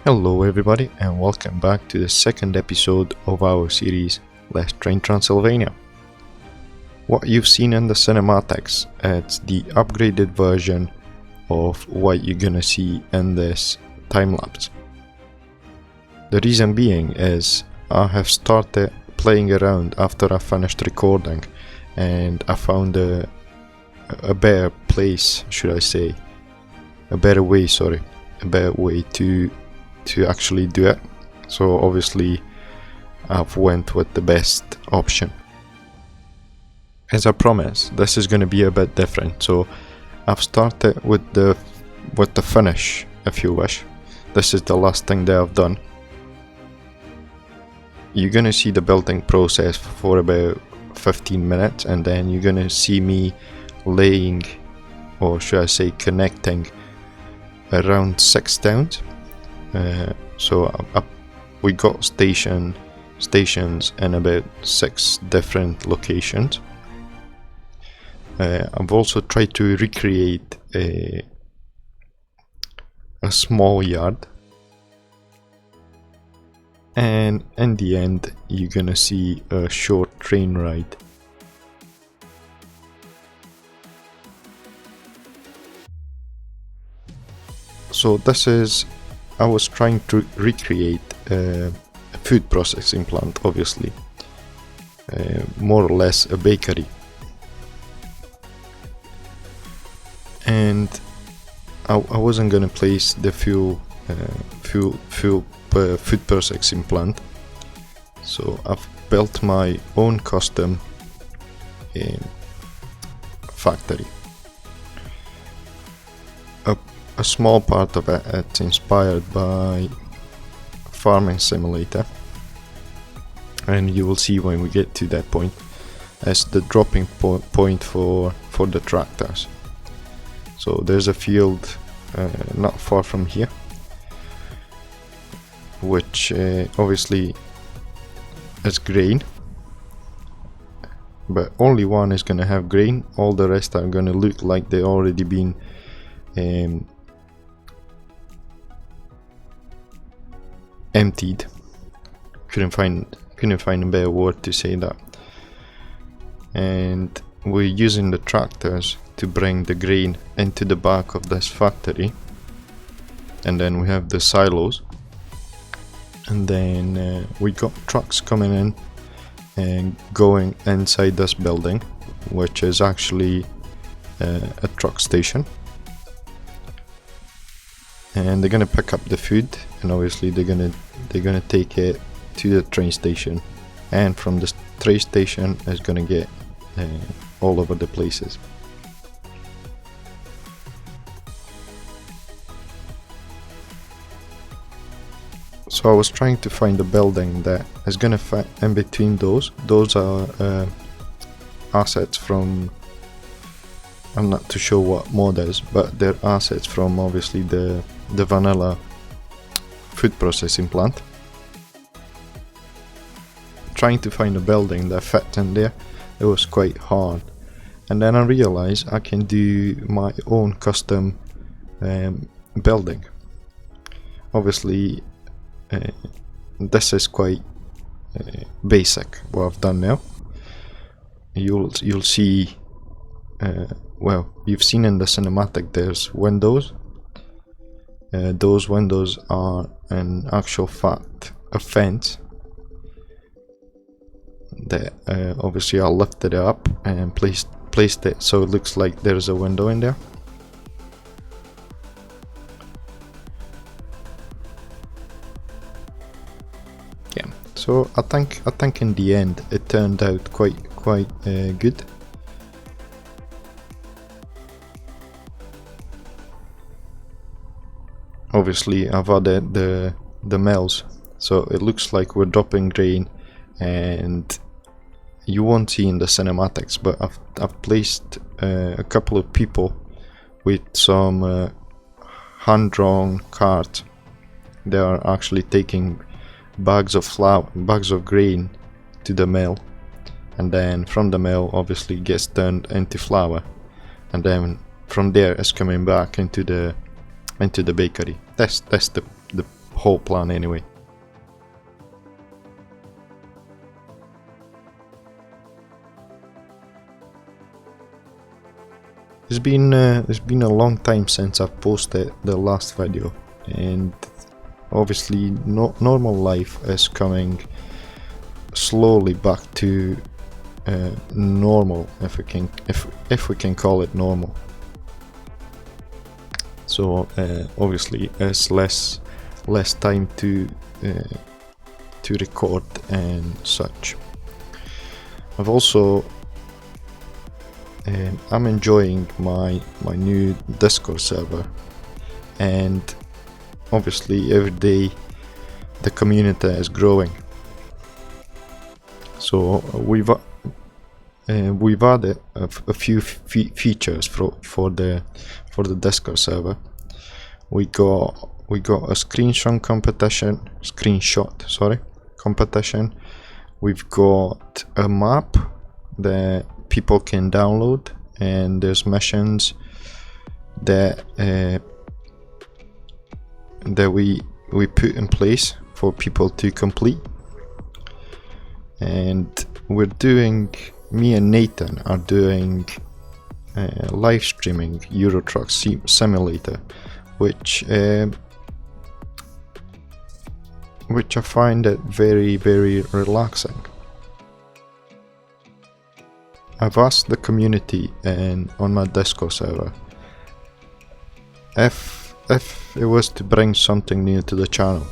Hello everybody and welcome back to the second episode of our series Let's Train Transylvania. What you've seen in the cinematics, it's the upgraded version of what you're gonna see in this time-lapse. The reason being is I have started playing around after I finished recording and I found a better place, should I say, a better way to actually do it. So obviously I've went with the best option. As I promised, this is going to be a bit different, so I've started with the finish, if you wish. This is the last thing that I've done. You're going to see the building process for about 15 minutes and then you're going to see me laying, or should I say connecting, around 6 towns. We got stations in about 6 different locations. I've also tried to recreate a small yard, and in the end you're gonna see a short train ride. So I was trying to recreate a food processing plant, obviously, more or less a bakery, and I wasn't gonna place the food processing plant, so I've built my own custom factory. A small part of it's inspired by Farming Simulator, and you will see when we get to that point as the dropping point for the tractors. So there's a field not far from here, which obviously is grain, but only one is gonna have grain. All the rest are gonna look like they already been emptied. Couldn't find a better word to say that. And we're using the tractors to bring the grain into the back of this factory, and then we have the silos, and then we got trucks coming in and going inside this building, which is actually a truck station, and they're gonna pick up the food, and obviously they're gonna take it to the train station, and from the train station is gonna get all over the places. So I was trying to find a building that is gonna fit in between those. Those are assets from, I'm not too sure what mod is, but they're assets from obviously the vanilla food processing plant. Trying to find a building that fit in there, it was quite hard, and then I realized I can do my own custom building. Obviously this is quite basic what I've done now. You'll see, well, you've seen in the cinematic there's windows. Those windows are in actual fact a fence that obviously I lifted it up and placed it so it looks like there's a window in there. Yeah, so I think in the end it turned out quite good. Obviously I've added the mills, so it looks like we're dropping grain, and you won't see in the cinematics, but I've placed a couple of people with some hand-drawn carts. They are actually taking bags of grain to the mill, and then from the mill obviously gets turned into flour, and then from there it's coming back into the bakery. That's the whole plan anyway. It's been a long time since I've posted the last video, and obviously normal life is coming slowly back to normal, if we can call it normal. So obviously it's less time to record and such. I've also I'm enjoying my new Discord server, and obviously every day the community is growing. So we've added a few features for the Discord server. We got a screenshot competition. We've got a map that people can download, and there's missions that we put in place for people to complete. And me and Nathan are doing live streaming Euro Truck Simulator, which I find it very, very relaxing. I've asked the community and on my Discord server if it was to bring something new to the channel,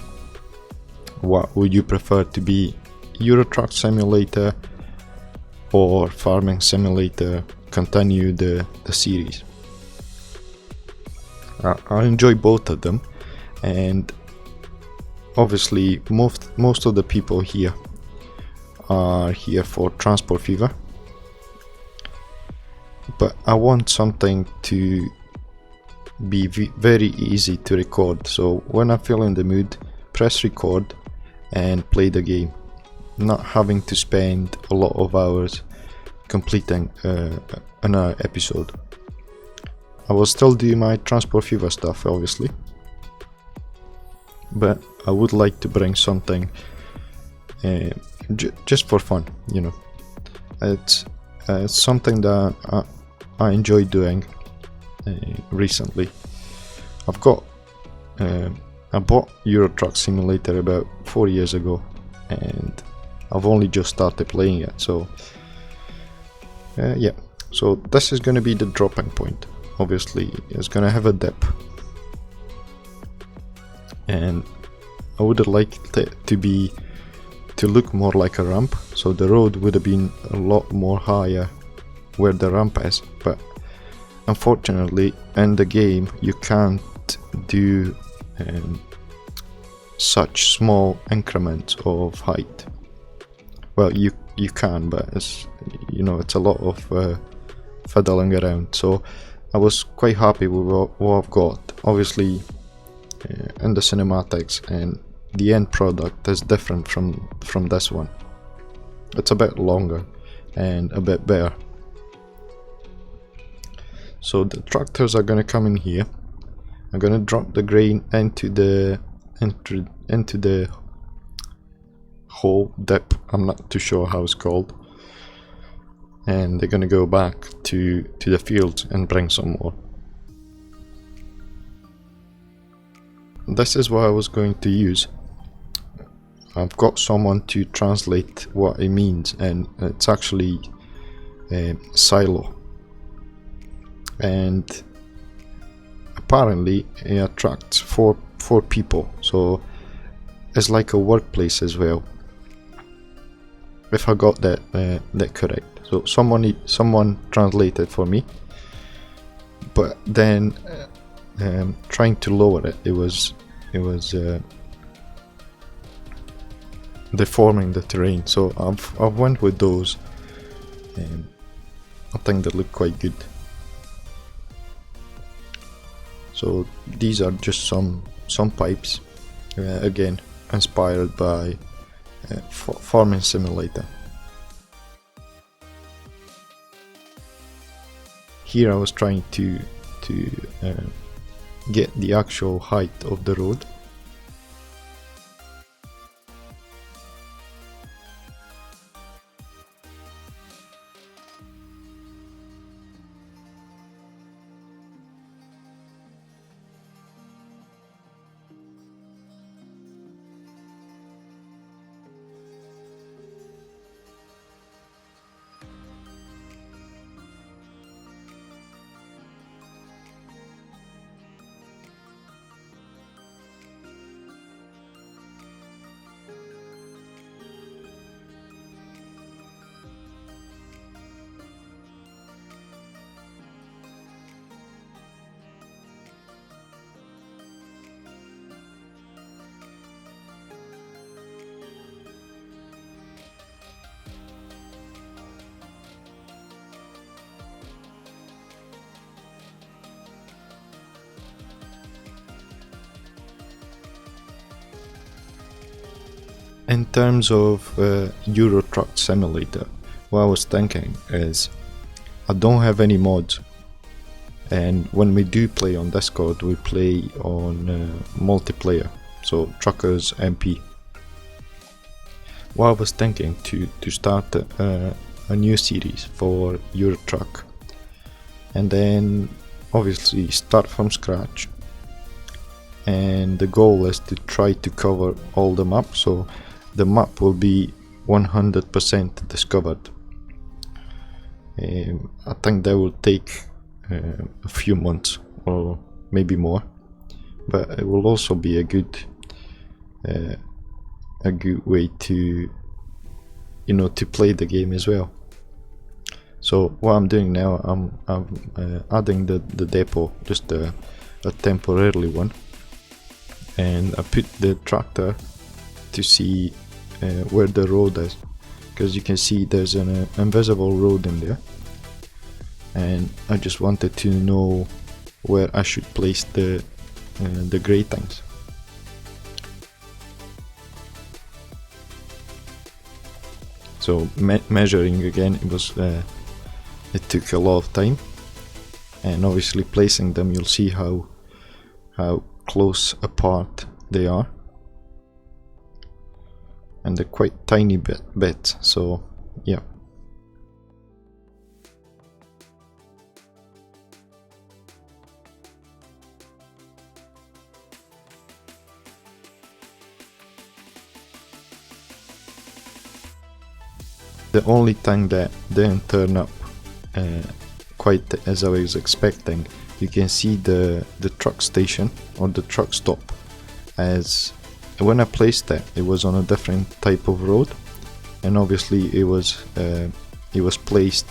what would you prefer to be, Euro Truck Simulator or Farming Simulator, continue the series? I enjoy both of them, and obviously most of the people here are here for Transport Fever, but I want something to be very easy to record, so when I feel in the mood, press record and play the game, not having to spend a lot of hours completing an episode. I will still do my Transport Fever stuff, obviously, but I would like to bring something just for fun, you know. It's something that I enjoy doing recently. I bought Euro Truck Simulator about 4 years ago, and I've only just started playing it, so yeah. So this is going to be the dropping point. Obviously it's going to have a dip, and I would like it to look more like a ramp, so the road would have been a lot more higher where the ramp is, but unfortunately in the game you can't do such small increments of height. Well, you can, but it's, you know, it's a lot of fiddling around. So I was quite happy with what I've got. Obviously in the cinematics, and the end product is different from this one. It's a bit longer and a bit better. So the tractors are going to come in here. I'm going to drop the grain into the hole, dip, I'm not too sure how it's called, and they're going to go back to the fields and bring some more. This is what I was going to use. I've got someone to translate what it means, and it's actually silo, and apparently it attracts four people, so it's like a workplace as well, if I got that correct. So someone translated for me, but then trying to lower it, it was deforming the terrain. So I've went with those, and I think they look quite good. So these are just some pipes, again inspired by Farming Simulator. Here I was trying to get the actual height of the road, in terms of Euro Truck Simulator, what I was thinking is I don't have any mods, and when we do play on Discord, we play on multiplayer, so Truckers MP. What I was thinking to start a new series for Euro Truck, and then obviously start from scratch, and the goal is to try to cover all the maps, so the map will be 100% discovered. I think that will take a few months or maybe more, but it will also be a good way to, you know, to play the game as well. So what I'm doing now, I'm adding the depot, just a temporarily one, and I put the tractor to see where the road is, because you can see there's an invisible road in there, and I just wanted to know where I should place the gratings. So measuring again, it took a lot of time, and obviously placing them, you'll see how close apart they are, and they're quite tiny bits, so yeah. The only thing that didn't turn up quite as I was expecting, you can see the truck station or the truck stop, as when I placed it was on a different type of road, and obviously it was placed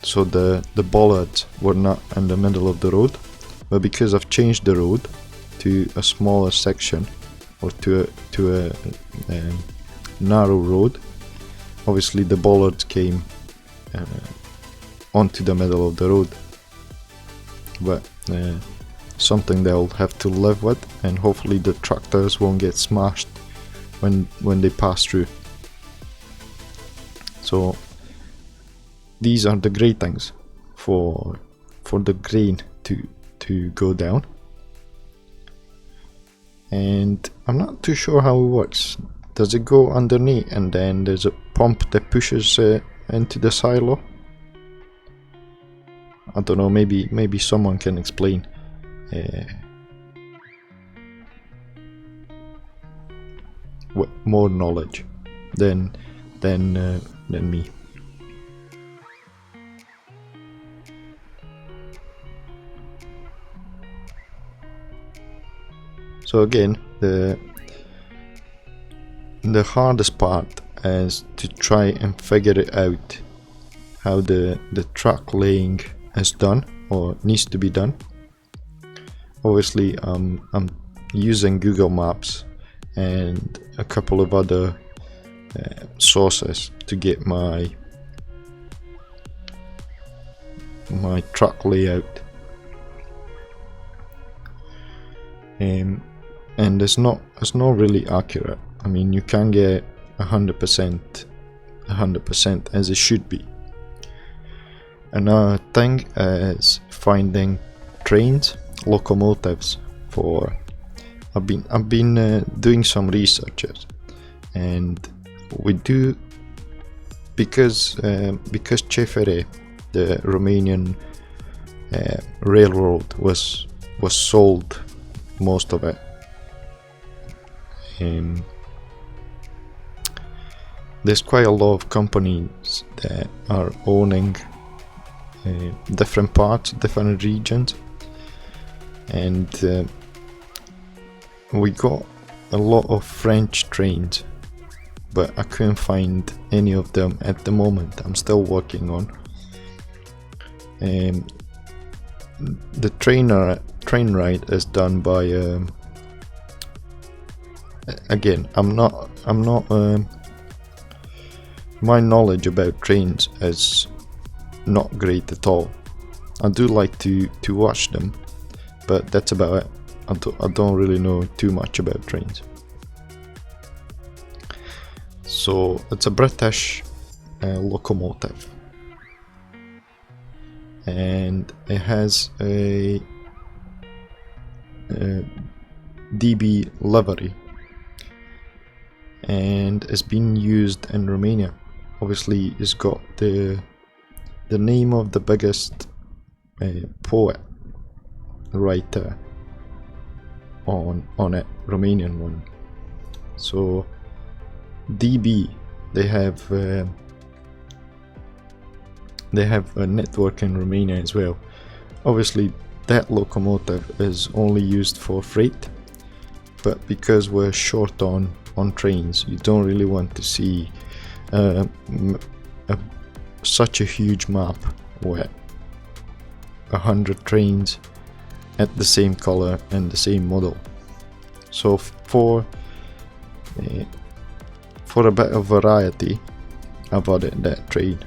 so the bollards were not in the middle of the road, but because I've changed the road to a smaller section, or to a narrow road, obviously the bollards came onto the middle of the road, but something they'll have to live with, and hopefully the tractors won't get smashed when they pass through. So these are the gratings for the grain to go down, and I'm not too sure how it works. Does it go underneath and then there's a pump that pushes into the silo? I don't know, maybe someone can explain. More knowledge than me. So again, the hardest part is to try and figure it out, how the track laying is done or needs to be done. Obviously I'm using Google Maps and a couple of other sources to get my track layout, and it's not really accurate. I mean, you can get 100% as it should be. Another thing is finding trains, locomotives. I've been doing some researches, and we do, because CFR, the Romanian railroad, was sold, most of it. There's quite a lot of companies that are owning different parts, different regions, and we got a lot of French trains, but I couldn't find any of them at the moment. I'm still working on. The train ride is done by again, I'm not my knowledge about trains is not great at all. I do like to watch them, but that's about it. I don't really know too much about trains. So it's a British locomotive, and it has a DB livery, and it's been used in Romania. Obviously, it's got the name of the biggest poet writer on it, Romanian one. So DB, they have a network in Romania as well. Obviously that locomotive is only used for freight, but because we're short on trains, you don't really want to see such a huge map with 100 trains at the same color and the same model. So for a bit of variety, I've added that train.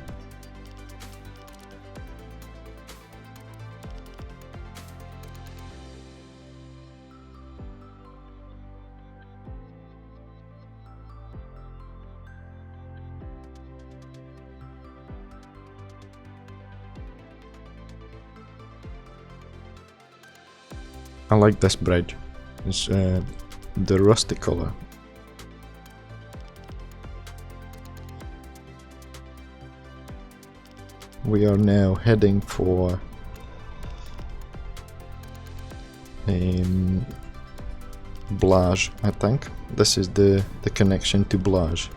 I like this bridge. It's the rusty color. We are now heading for Blaj, I think. This is the connection to Blaj.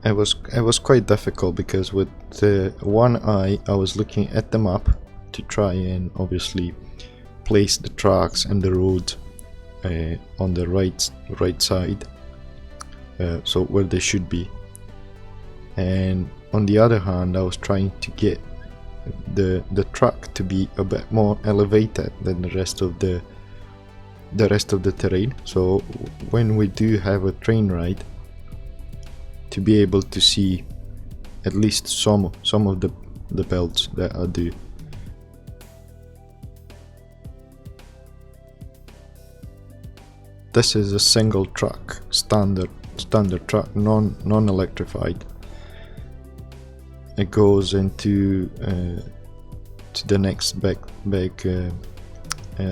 It was quite difficult because with one eye I was looking at the map to try and obviously place the tracks and the road on the right side, so where they should be, and on the other hand I was trying to get the track to be a bit more elevated than the rest of the terrain, so when we do have a train ride, to be able to see at least some of the belts that I do. This is a single track, standard track, non-electrified. It goes into to the next big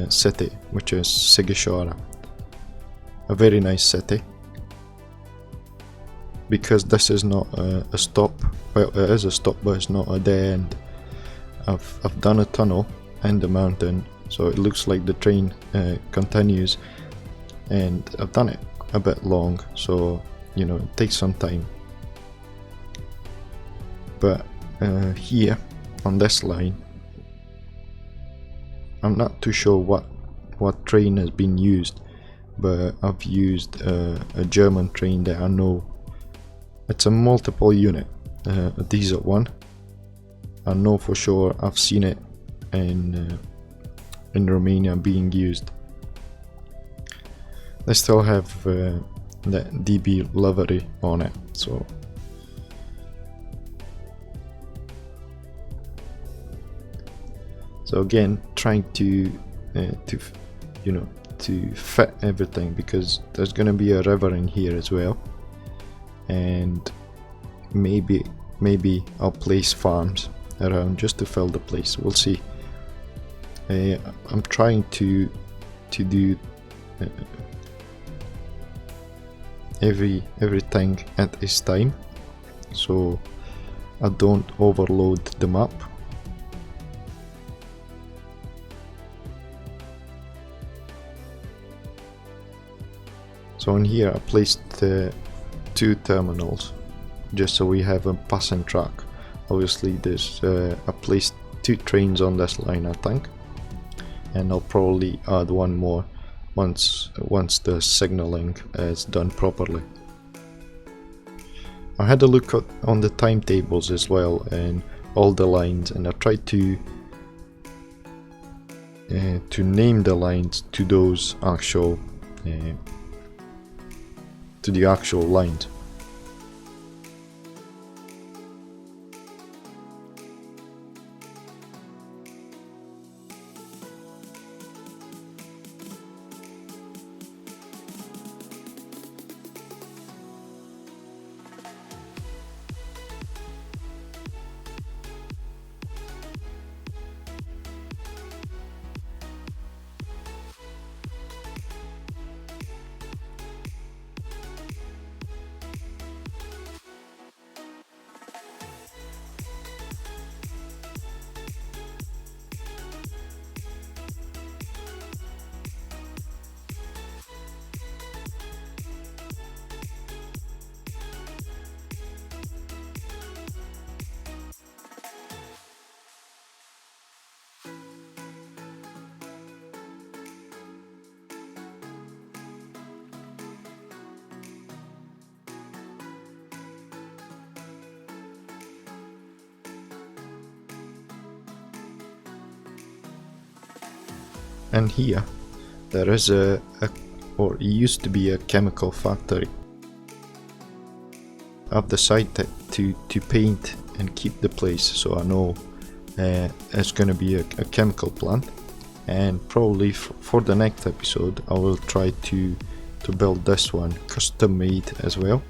city, which is Sighisoara. A very nice city. Because this is not a stop, well it is a stop but it's not a dead end. I've done a tunnel in the mountain, so it looks like the train continues, and I've done it a bit long, so you know it takes some time. But here on this line, I'm not too sure what train has been used, but I've used a German train that I know. It's a multiple unit, a diesel one. I know for sure I've seen it in Romania being used. They still have that DB livery on it, so again trying to fit everything, because there's gonna be a river in here as well. And maybe I'll place farms around just to fill the place. We'll see. I'm trying to do everything at its time, so I don't overload the map. So in here I placed 2 terminals just so we have a passing track. Obviously there's I placed 2 trains on this line, I think, and I'll probably add one more once the signaling is done properly. I had a look on the timetables as well and all the lines, and I tried to name the lines to those actual to the actual lines. And here there is or it used to be a chemical factory. I've decided to paint and keep the place, so I know it's gonna be a chemical plant, and probably for the next episode I will try to build this one custom made as well.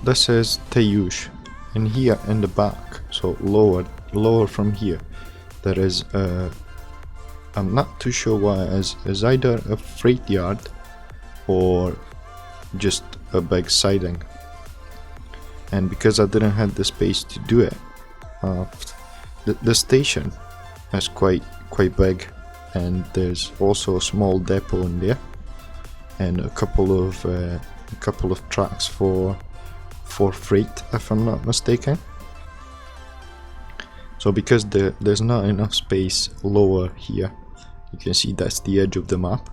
This is Tayush, and here in the back, so lower from here, there is I'm not too sure what it is either a freight yard or just a big siding. And because I didn't have the space to do it, the station is quite big, and there's also a small depot in there, and a couple of tracks for freight, if I'm not mistaken. So because there's not enough space lower here, you can see that's the edge of the map,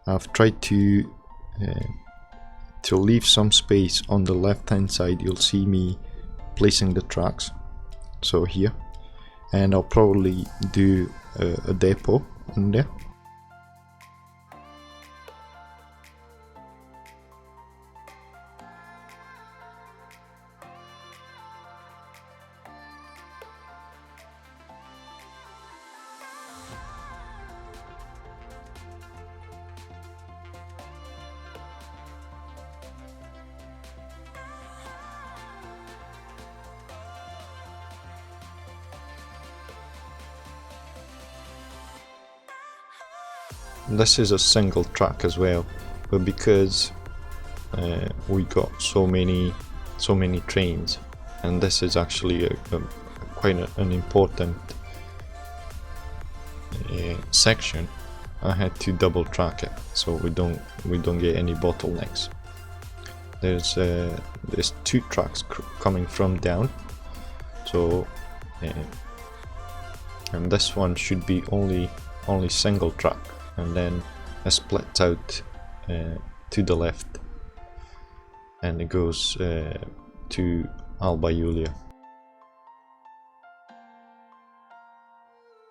I've tried to leave some space on the left hand side. You'll see me placing the tracks, so here, and I'll probably do a depot in there. This is a single track as well, but because we got so many trains, and this is actually quite an important section, I had to double track it so we don't get any bottlenecks. There's 2 tracks coming from down, so and this one should be only single track, and then it splits out to the left, and it goes to Alba Iulia.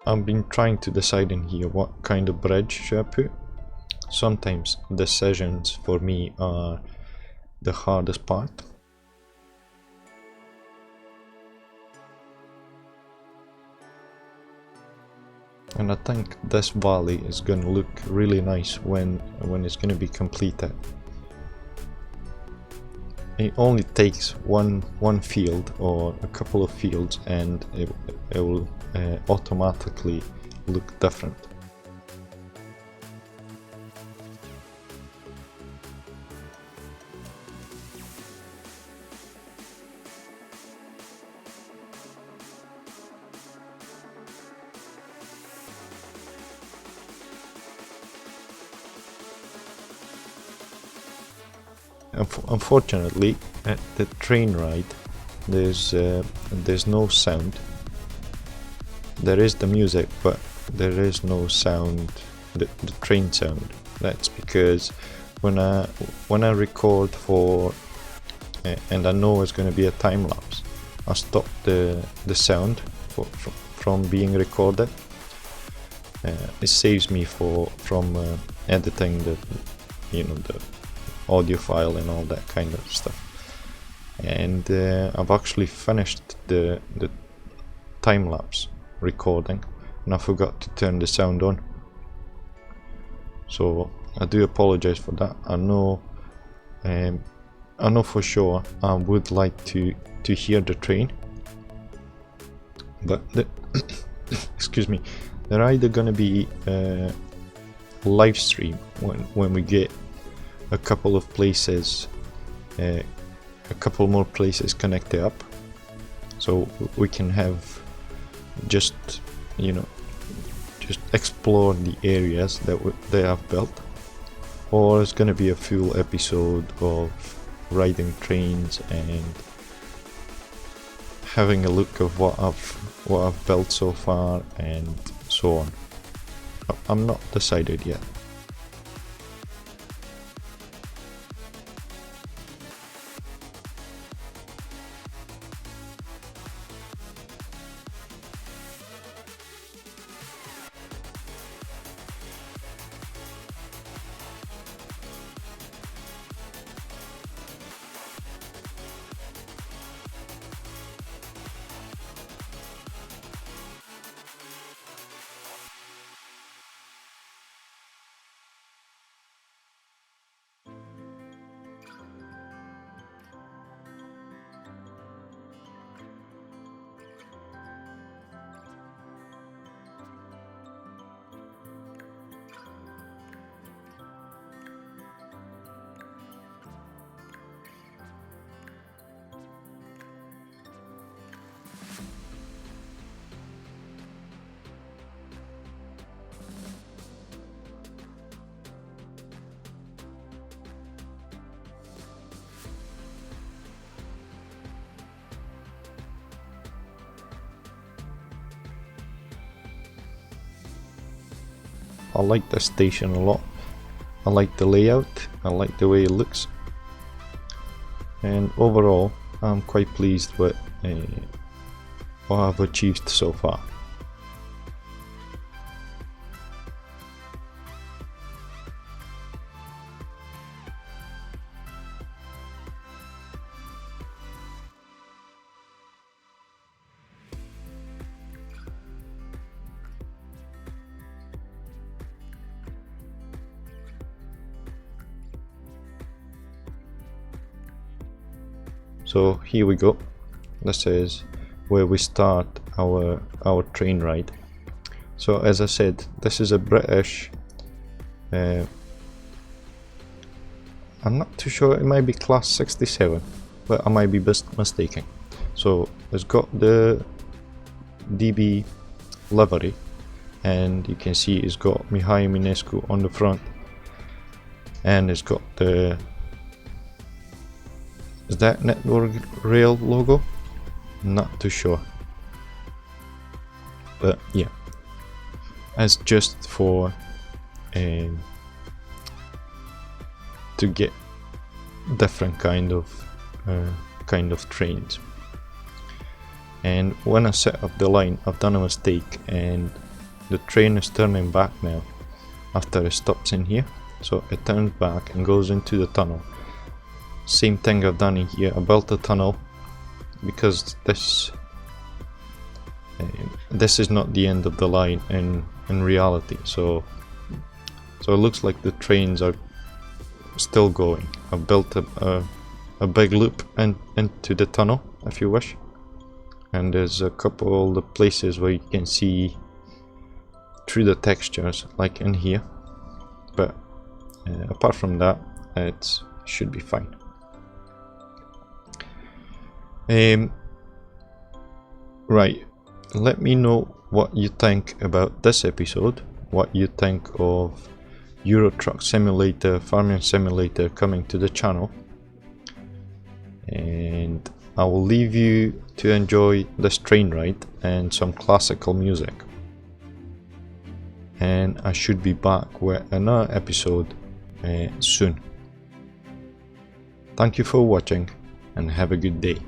I've been trying to decide in here what kind of bridge should I put. Sometimes decisions for me are the hardest part. And I think this valley is going to look really nice when it's going to be completed. It only takes one field or a couple of fields, and it will automatically look different. Unfortunately, at the train ride, there's no sound. There is the music, but there is no sound, the train sound. That's because when I record for, and I know it's going to be a time lapse, I stop the sound from being recorded. It saves me from editing the audio file and all that kind of stuff. And I've actually finished the time-lapse recording, and I forgot to turn the sound on, so I do apologize for that. I know for sure I would like to hear the train, but excuse me, they're either gonna be live stream when we get a couple of places, a couple more places connected up, so we can have just explore the areas that they have built, or it's gonna be a full episode of riding trains and having a look of what I've built so far and so on. I'm not decided yet. I like this station a lot. I like the layout, I like the way it looks, and overall I'm quite pleased with what I've achieved so far. So here we go. This is where we start our train ride. So as I said, this is a British, I'm not too sure, it might be class 67, but I might be mistaken. So it's got the DB livery, and you can see it's got Mihai Eminescu on the front, and it's got the, is that Network Rail logo? Not too sure, but yeah, as just for to get different kind of trains. And when I set up the line, I've done a mistake, and the train is turning back now after it stops in here. So it turns back and goes into the tunnel. Same thing I've done in here. I built a tunnel because this is not the end of the line in reality. So it looks like the trains are still going. I've built a big loop into the tunnel, if you wish. And there's a couple of places where you can see through the textures, like in here, but apart from that, it should be fine. Right, let me know what you think about this episode, what you think of Euro Truck Simulator, Farming Simulator coming to the channel, and I will leave you to enjoy this train ride and some classical music. And I should be back with another episode soon. Thank you for watching and have a good day.